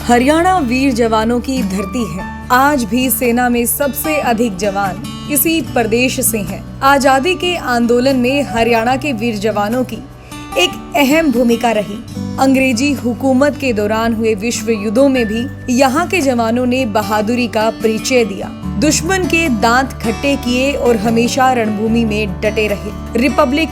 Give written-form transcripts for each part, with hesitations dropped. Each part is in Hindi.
हरियाणा वीर जवानों की धरती है। आज भी सेना में सबसे अधिक जवान इसी प्रदेश से हैं। आजादी के आंदोलन में हरियाणा के वीर जवानों की एक अहम भूमिका रही। अंग्रेजी हुकूमत के दौरान हुए विश्व युद्धों में भी यहाँ के जवानों ने बहादुरी का परिचय दिया, दुश्मन के दांत खट्टे किए और हमेशा रणभूमि में डटे रहे। रिपब्लिक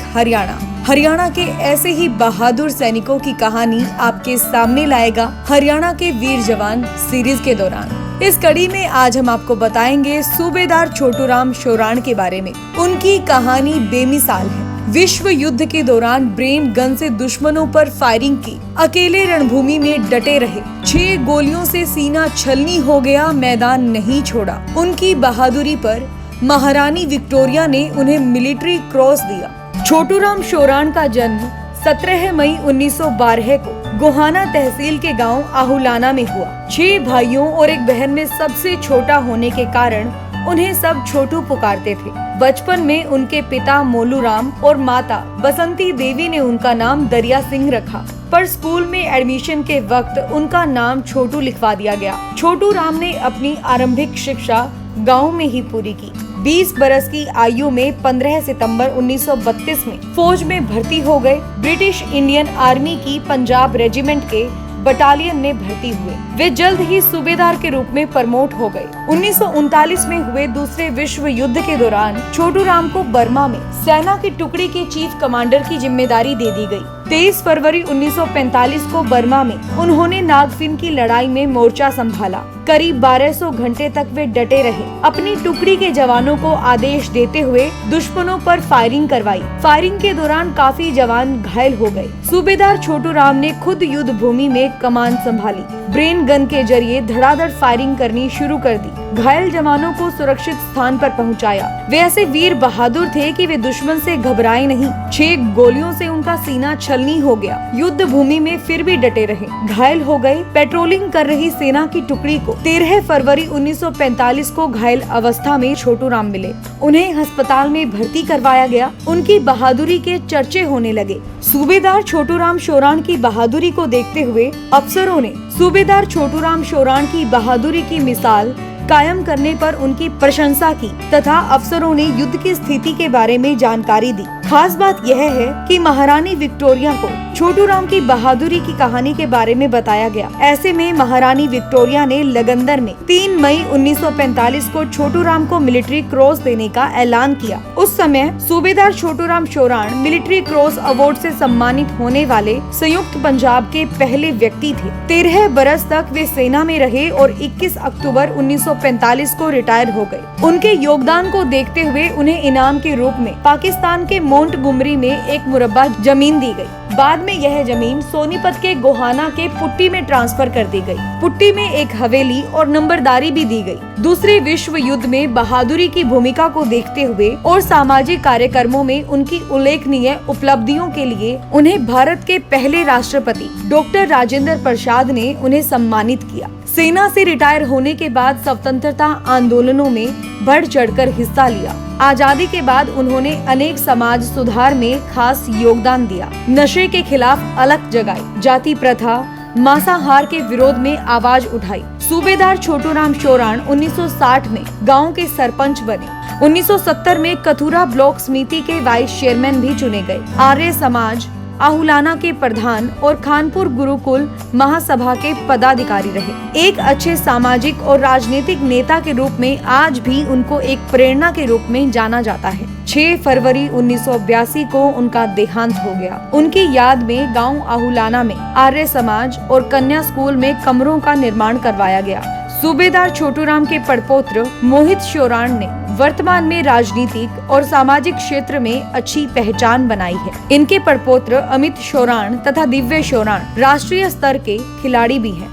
हरियाणा के ऐसे ही बहादुर सैनिकों की कहानी आपके सामने लाएगा हरियाणा के वीर जवान सीरीज के दौरान। इस कड़ी में आज हम आपको बताएंगे सूबेदार छोटूराम शोराण के बारे में। उनकी कहानी बेमिसाल है। विश्व युद्ध के दौरान ब्रेन गन से दुश्मनों पर फायरिंग की, अकेले रणभूमि में डटे रहे, 6 गोलियों से सीना छलनी हो गया, मैदान नहीं छोड़ा। उनकी बहादुरी पर महारानी विक्टोरिया ने उन्हें मिलिट्री क्रॉस दिया। छोटूराम शोराण का जन्म 17 मई 1912 को गोहाना तहसील के गांव आहुलाना में हुआ। 6 भाइयों और एक बहन में सबसे छोटा होने के कारण उन्हें सब छोटू पुकारते थे। बचपन में उनके पिता मोलूराम और माता बसंती देवी ने उनका नाम दरिया सिंह रखा, पर स्कूल में एडमिशन के वक्त उनका नाम छोटू लिखवा दिया गया। छोटू राम ने अपनी आरंभिक शिक्षा गांव में ही पूरी की। 20 बरस की आयु में 15 सितंबर 1932 में फौज में भर्ती हो गए। ब्रिटिश इंडियन आर्मी की पंजाब रेजिमेंट के बटालियन में भर्ती हुए। वे जल्द ही सूबेदार के रूप में प्रमोट हो गए। 1939 में हुए दूसरे विश्व युद्ध के दौरान छोटूराम को बर्मा में सेना की टुकड़ी के चीफ कमांडर की जिम्मेदारी दे दी गई। 23 फरवरी 1945 को बर्मा में उन्होंने नागफिन की लड़ाई में मोर्चा संभाला। करीब 1200 घंटे तक वे डटे रहे। अपनी टुकड़ी के जवानों को आदेश देते हुए दुश्मनों पर फायरिंग करवाई। फायरिंग के दौरान काफी जवान घायल हो गए। सूबेदार छोटूराम ने खुद युद्ध भूमि में कमान संभाली। ब्रेन गन के जरिए धड़ाधड़ फायरिंग करनी शुरू कर दी। घायल जवानों को सुरक्षित स्थान पर पहुंचाया। वे ऐसे वीर बहादुर थे कि वे दुश्मन से घबराए नहीं। 6 गोलियों से उनका सीना छलनी हो गया। युद्ध भूमि में फिर भी डटे रहे, घायल हो गए। पेट्रोलिंग कर रही सेना की टुकड़ी को 13 फरवरी 1945 को घायल अवस्था में छोटूराम मिले। उन्हें अस्पताल में भर्ती करवाया गया। उनकी बहादुरी के चर्चे होने लगे। सूबेदार छोटूराम शोराण की बहादुरी को देखते हुए अफसरों ने सूबेदार छोटूराम शोराण की बहादुरी की मिसाल कायम करने पर उनकी प्रशंसा की तथा अफसरों ने युद्ध की स्थिति के बारे में जानकारी दी। खास बात यह है कि महारानी विक्टोरिया को छोटूराम की बहादुरी की कहानी के बारे में बताया गया। ऐसे में महारानी विक्टोरिया ने लगंदर में 3 मई 1945 को छोटूराम को मिलिट्री क्रॉस देने का ऐलान किया। उस समय सूबेदार Chhoturam Shoran military cross award से सम्मानित होने वाले संयुक्त पंजाब के पहले व्यक्ति थे। 13 बरस तक वे सेना में रहे और 21 अक्टूबर 1945 को रिटायर हो गए। उनके योगदान को देखते हुए उन्हें इनाम के रूप में पाकिस्तान के मोंटगोमरी में एक मुरब्बा जमीन दी गई। बाद में यह जमीन सोनीपत के गोहाना के पुट्टी में ट्रांसफर कर दी गई। पुट्टी में एक हवेली और नंबरदारी भी दी गई। दूसरे विश्व युद्ध में बहादुरी की भूमिका को देखते हुए और सामाजिक कार्यक्रमों में उनकी उल्लेखनीय उपलब्धियों के लिए उन्हें भारत के पहले राष्ट्रपति डॉक्टर राजेंद्र प्रसाद ने उन्हें सम्मानित किया। सेना से रिटायर होने के बाद स्वतंत्रता आंदोलनों में बढ़ चढ़कर हिस्सा लिया। आजादी के बाद उन्होंने अनेक समाज सुधार में खास योगदान दिया। नशे के खिलाफ अलख जगाई, जाति प्रथा, मांसाहार के विरोध में आवाज उठाई। सूबेदार छोटूराम शोराण 1960 में गांव के सरपंच बने। 1970 में कथुरा ब्लॉक समिति के वाइस चेयरमैन भी चुने गए। आर्य समाज आहुलाना के प्रधान और खानपुर गुरुकुल महासभा के पदाधिकारी रहे। एक अच्छे सामाजिक और राजनीतिक नेता के रूप में आज भी उनको एक प्रेरणा के रूप में जाना जाता है। 6 फरवरी 1982 को उनका देहांत हो गया। उनकी याद में गांव आहुलाना में आर्य समाज और कन्या स्कूल में कमरों का निर्माण करवाया गया। सूबेदार छोटूराम के पड़पोत्र मोहित शोराण ने वर्तमान में राजनीतिक और सामाजिक क्षेत्र में अच्छी पहचान बनाई है। इनके पड़पोत्र अमित शोराण तथा दिव्य शोराण राष्ट्रीय स्तर के खिलाड़ी भी हैं।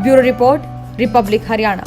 Bureau report, Republic Haryana.